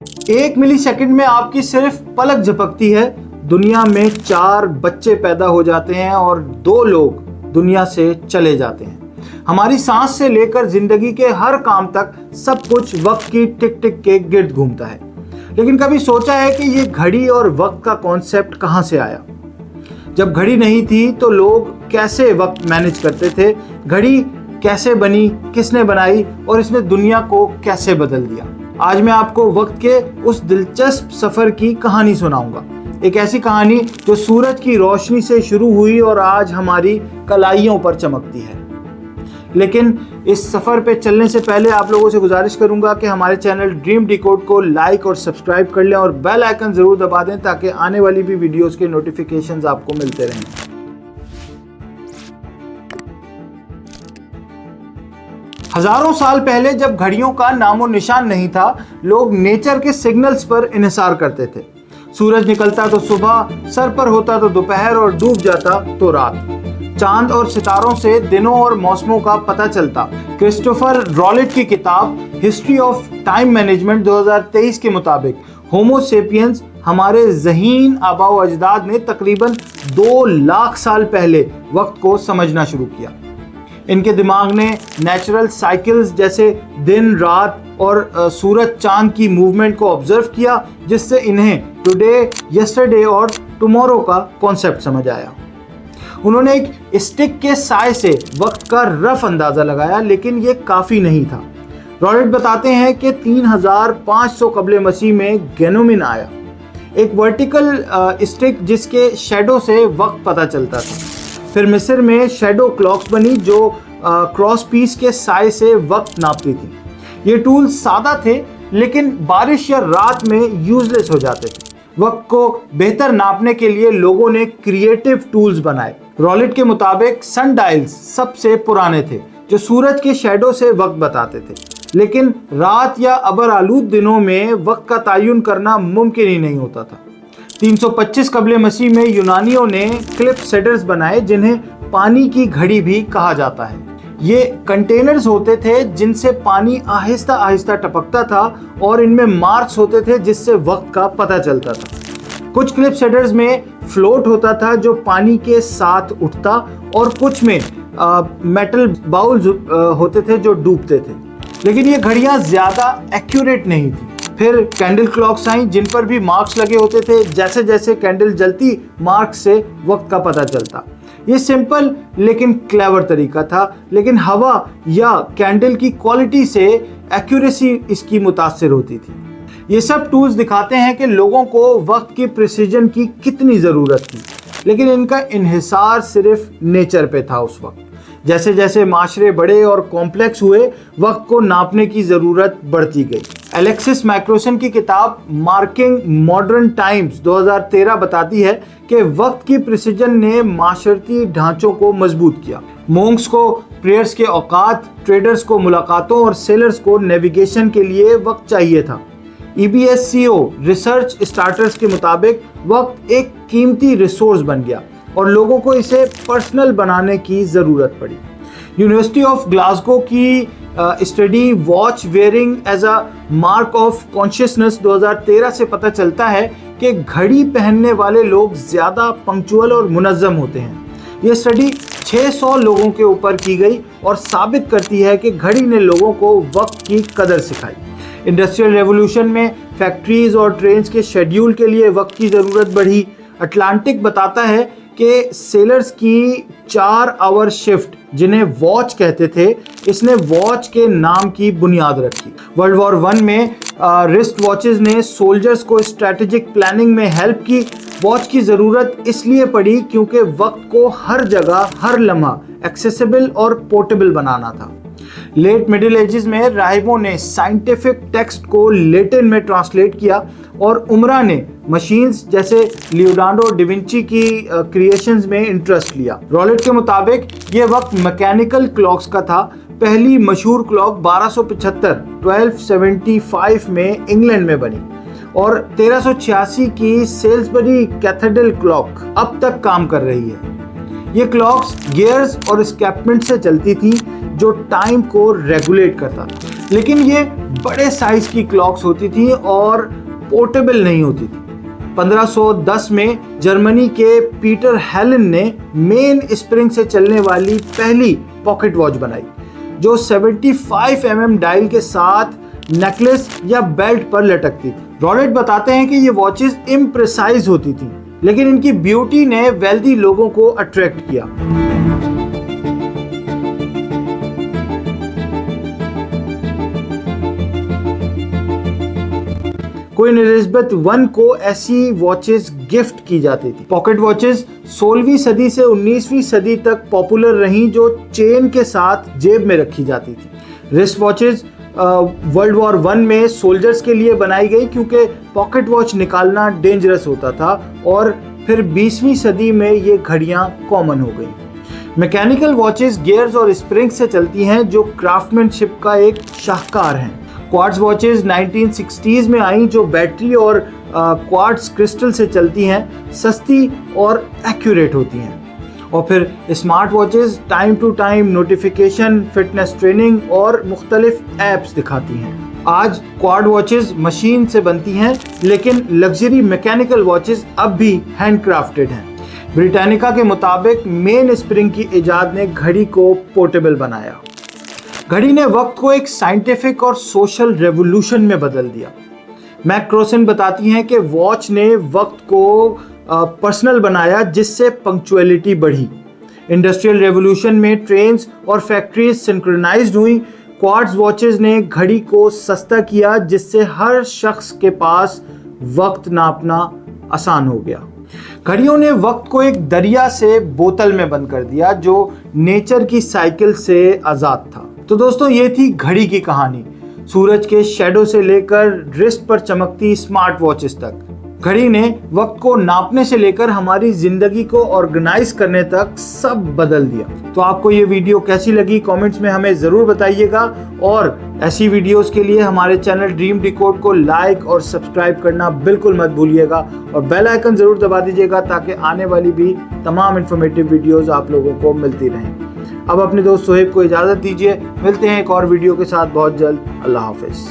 1 millisecond में आपकी सिर्फ पलक झपकती है, दुनिया में 4 बच्चे पैदा हो जाते हैं और 2 लोग दुनिया से चले जाते हैं। हमारी सांस से लेकर जिंदगी के हर काम तक सब कुछ वक्त की टिक टिक के गिर्द घूमता है। लेकिन कभी सोचा है कि ये घड़ी और वक्त का कॉन्सेप्ट कहां से आया? जब घड़ी नहीं थी तो लोग कैसे वक्त मैनेज करते थे? घड़ी कैसे बनी, किसने बनाई और इसने दुनिया को कैसे बदल दिया? आज मैं आपको वक्त के उस दिलचस्प सफर की कहानी सुनाऊंगा। एक ऐसी कहानी जो सूरज की रोशनी से शुरू हुई और आज हमारी कलाइयों पर चमकती है। लेकिन इस सफर पे चलने से पहले आप लोगों से गुजारिश करूंगा कि हमारे चैनल ड्रीम डिकोड को लाइक और सब्सक्राइब कर लें और बेल आइकन जरूर दबा दें ताकि आने वाली भी वीडियोस के नोटिफिकेशंस आपको मिलते रहें। हजारों साल पहले जब घड़ियों का नामो निशान नहीं था, लोग नेचर के सिग्नल्स पर इन्हिसार करते थे। सूरज निकलता तो सुबह, सर पर होता तो दोपहर और डूब जाता तो रात। चांद और सितारों से दिनों और मौसमों का पता चलता। क्रिस्टोफर रॉलेट की किताब हिस्ट्री ऑफ टाइम मैनेजमेंट 2023 के मुताबिक होमो सेपियंस, हमारे ज़हीन आबाओ अजदाद ने तकरीबन 2 लाख साल पहले वक्त को समझना शुरू किया। इनके दिमाग ने नेचुरल साइकिल्स जैसे दिन रात और सूरज चांद की मूवमेंट को ऑब्जर्व किया, जिससे इन्हें टुडे, यस्टरडे और टुमारो का कॉन्सेप्ट समझ आया। उन्होंने एक स्टिक के साय से वक्त का रफ अंदाजा लगाया, लेकिन ये काफ़ी नहीं था। रॉलेट बताते हैं कि 3500 कबले मसीह में गेनोमिन आया, एक वर्टिकल स्टिक जिसके शेडो से वक्त पता चलता था। फिर मिस्र में शेडो क्लॉक्स बनी जो क्रॉस पीस के साय से वक्त नापती थी। ये टूल्स सादा थे लेकिन बारिश या रात में यूजलेस हो जाते थे। वक्त को बेहतर नापने के लिए लोगों ने क्रिएटिव टूल्स बनाए। रॉलेट के मुताबिक सन डायल्स सबसे पुराने थे जो सूरज के शेडो से वक्त बताते थे, लेकिन रात या अबर आलूद दिनों में वक्त का तयन करना मुमकिन ही नहीं होता था। 325 कबले मसीह में यूनानियों ने क्लिप सेटर्स बनाए जिन्हें पानी की घड़ी भी कहा जाता है। ये कंटेनर्स होते थे जिनसे पानी आहिस्ता आहिस्ता टपकता था और इनमें मार्क्स होते थे जिससे वक्त का पता चलता था। कुछ क्लिप सेटर्स में फ्लोट होता था जो पानी के साथ उठता और कुछ में मेटल बाउल्स होते थे जो डूबते थे। लेकिन ये घड़ियां ज़्यादा एक्यूरेट नहीं थी। फिर कैंडल क्लॉक्स आई जिन पर भी मार्क्स लगे होते थे। जैसे जैसे कैंडल जलती, मार्क्स से वक्त का पता चलता। ये सिंपल लेकिन क्लेवर तरीका था, लेकिन हवा या कैंडल की क्वालिटी से एक्यूरेसी इसकी मुतासिर होती थी। ये सब टूल्स दिखाते हैं कि लोगों को वक्त की प्रिसीजन की कितनी ज़रूरत थी, लेकिन इनका इन्हिसार सिर्फ नेचर पे था उस वक्त। जैसे जैसे माशरे बड़े और कॉम्प्लेक्स हुए, वक्त को नापने की ज़रूरत बढ़ती गई। एलेक्सिस मैक्रोसन की किताब मार्किंग मॉडर्न टाइम्स 2013 बताती है कि वक्त की प्रिसीजन ने माशरती ढांचों को मजबूत किया। मोंक्स को प्रेयर्स के औकात, ट्रेडर्स को मुलाकातों और सेलर्स को नेविगेशन के लिए वक्त चाहिए था। EBSCO रिसर्च स्टार्टर्स के मुताबिक वक्त एक कीमती रिसोर्स बन गया और लोगों को इसे पर्सनल बनाने की ज़रूरत पड़ी। यूनिवर्सिटी ऑफ ग्लासगो की study watch wearing as a mark of consciousness 2013 से पता चलता है कि घड़ी पहनने वाले लोग ज़्यादा पंक्चुअल और मुनज़्ज़म होते हैं। ये स्टडी 600 लोगों के ऊपर की गई और साबित करती है कि घड़ी ने लोगों को वक्त की कदर सिखाई। इंडस्ट्रियल रेवोल्यूशन में फैक्ट्रीज और ट्रेन्स के शेड्यूल के लिए वक्त की ज़रूरत बढ़ी। अटलांटिक बताता है कि सेलर्स की 4 आवर शिफ्ट, जिन्हें वॉच कहते थे, इसने वॉच के नाम की बुनियाद रखी। वर्ल्ड वॉर 1 में रिस्ट वॉचेस ने सोल्जर्स को स्ट्रैटेजिक प्लानिंग में हेल्प की। वॉच की ज़रूरत इसलिए पड़ी क्योंकि वक्त को हर जगह, हर लम्हा एक्सेसिबल और पोर्टेबल बनाना था। लेट मिडिल एजेस में राहिबों ने साइंटिफिक टेक्स्ट को लैटिन में ट्रांसलेट किया और उमरा ने मशीन्स जैसे लियोनार्डो डिविंची की क्रिएशंस में इंटरेस्ट लिया। रॉलेट के मुताबिक ये वक्त मैकेनिकल क्लॉक्स का था। पहली मशहूर क्लॉक 1275 में इंग्लैंड में बनी और 1386 की सेल्सबरी कैथेड्रल क्लॉक अब तक काम कर रही है। ये क्लॉक्स गियर्स और स्कैपमेंट से चलती थी जो टाइम को रेगुलेट करता था, लेकिन ये बड़े साइज की क्लॉक्स होती थी और पोर्टेबल नहीं होती थी। 1510 में जर्मनी के पीटर हेलन ने मेन स्प्रिंग से चलने वाली पहली पॉकेट वॉच बनाई जो 75 mm डायल के साथ नेकलेस या बेल्ट पर लटकती थी। रॉलेट बताते हैं कि ये वॉचेस इम्प्रिसाइज होती थी, लेकिन इनकी ब्यूटी ने वेल्दी लोगों को अट्रैक्ट किया। क्वीन एलिजाबेथ I को ऐसी वॉचेस गिफ्ट की जाती थी। पॉकेट वॉचेस 16वीं सदी से 19वीं सदी तक पॉपुलर रहीं, जो चेन के साथ जेब में रखी जाती थी। Wrist watches world war I में सोल्जर्स के लिए बनाई गई क्योंकि पॉकेट वॉच निकालना डेंजरस होता था, और फिर 20वीं सदी में ये घड़ियां कॉमन हो गई। मैकेनिकल वॉचेस गियर्स और स्प्रिंग से चलती हैं जो क्राफ्टमैनशिप का एक शाहकार हैं। क्वार्ट्ज वॉचेस 1960s में आई जो बैटरी और क्वार्ट्ज क्रिस्टल से चलती हैं, सस्ती और एक्यूरेट होती हैं। और फिर smart watches time to time notification, fitness training और मुख्तलिफ ऐप्स दिखाती हैं। आज क्वाड वॉचेस मशीन से बनती हैं, लेकिन लग्जरी मैकेनिकल वॉचेस अब भी हैंडक्राफ्टेड हैं। ब्रिटानिका के मुताबिक मेन स्प्रिंग की इजाद ने घड़ी को पोर्टेबल बनाया। घड़ी ने वक्त को एक साइंटिफिक और सोशल रेवोल्यूशन में बदल दिया। मैक क्रोसन बताती हैं कि वॉच ने वक्त को पर्सनल बनाया, जिससे पंक्चुअलिटी बढ़ी। इंडस्ट्रियल रेवोल्यूशन में ट्रेन्स और फैक्ट्रीज सिंक्रोनाइज्ड हुई। क्वार्ट्ज वॉचेस ने घड़ी को सस्ता किया, जिससे हर शख्स के पास वक्त नापना आसान हो गया। घड़ियों ने वक्त को एक दरिया से बोतल में बंद कर दिया जो नेचर की साइकिल से आज़ाद था। तो दोस्तों, ये थी घड़ी की कहानी। सूरज के शैडो से लेकर रिस्ट पर चमकती स्मार्ट वॉचेस तक, घड़ी ने वक्त को नापने से लेकर हमारी जिंदगी को ऑर्गेनाइज करने तक सब बदल दिया। तो आपको ये वीडियो कैसी लगी कमेंट्स में हमें ज़रूर बताइएगा, और ऐसी वीडियोस के लिए हमारे चैनल ड्रीम डिकोड को लाइक और सब्सक्राइब करना बिल्कुल मत भूलिएगा, और बेल आइकन ज़रूर दबा दीजिएगा ताकि आने वाली भी तमाम इन्फॉर्मेटिव वीडियोज़ आप लोगों को मिलती रहें। अब अपने दोस्त सोहेब को इजाज़त दीजिए, मिलते हैं एक और वीडियो के साथ बहुत जल्द। अल्लाह हाफिज़।